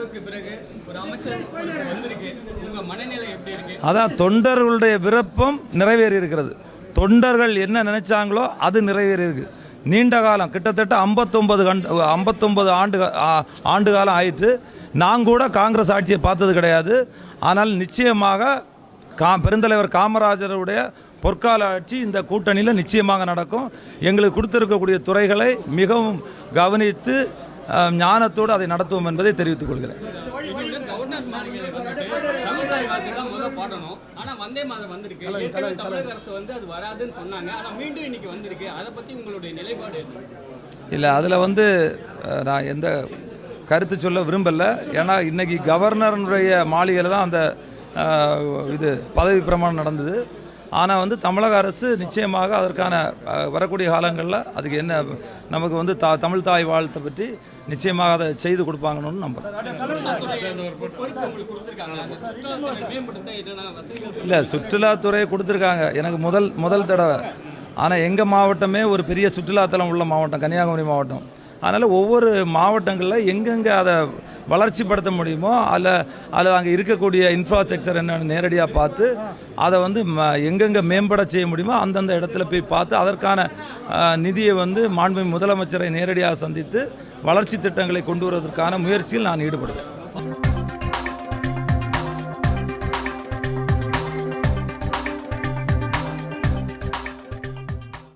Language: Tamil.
கனவுக்கு பிறகு ஒரு அமைச்சர் வந்திருக்கு, உங்க மனநிலை எப்படி இருக்கு? அதான் தொண்டர்களுடைய விருப்பம் நிறைவேறி இருக்கிறது. தொண்டர்கள் என்ன நினைச்சாங்களோ அது நிறைவேறி இருக்கு. நீண்ட காலம் கிட்டத்தட்ட 59 ஆண்டு காலம் ஆயிற்று. நான் கூட காங்கிரஸ் ஆட்சியை பார்த்தது கிடையாது. ஆனால் நிச்சயமாக பெருந்தலைவர் காமராஜருடைய பொற்கால ஆட்சி இந்த கூட்டணியில் நிச்சயமாக நடக்கும். எங்களுக்கு கொடுத்திருக்கக்கூடிய துறைகளை மிகவும் கவனித்து ஞானத்தோடு அதை நடத்துவோம் என்பதை தெரிவித்துக் கொள்கிறேன். இல்லை, அதில் நான் எந்த கருத்து சொல்ல விரும்பலை. ஏன்னா இன்னைக்கு கவர்னருடைய மாளிகையில் தான் அந்த இது பதவி பிரமாணம் நடந்தது. ஆனால் தமிழக அரசு நிச்சயமாக அதற்கான வரக்கூடிய காலங்களில் அதுக்கு என்ன நமக்கு தமிழ் தாய் வாழ்த்தை பற்றி நிச்சயமாக அதை செய்து கொடுப்பாங்கன்னு நம்புகிறேன். இல்லை, சுற்றுலாத்துறையை கொடுத்துருக்காங்க எனக்கு முதல் தடவை. ஆனால் எங்கள் மாவட்டமே ஒரு பெரிய சுற்றுலாத்தலம் உள்ள மாவட்டம் கன்னியாகுமரி மாவட்டம். அதனால் ஒவ்வொரு மாவட்டங்களில் எங்கெங்கே அதை வளர்ச்சிப்படுத்த முடியுமோ அதில் அங்கே இருக்கக்கூடிய இன்ஃப்ராஸ்ட்ரக்சர் என்னென்னு நேரடியாக பார்த்து அதை எங்கெங்கே மேம்பட செய்ய முடியுமோ அந்தந்த இடத்துல போய் பார்த்து அதற்கான நிதியை மாண்புமிகு முதலமைச்சரை நேரடியாக சந்தித்து வளர்ச்சி திட்டங்களை கொண்டு வருவதற்கான முயற்சியில் நான் ஈடுபடுவேன்.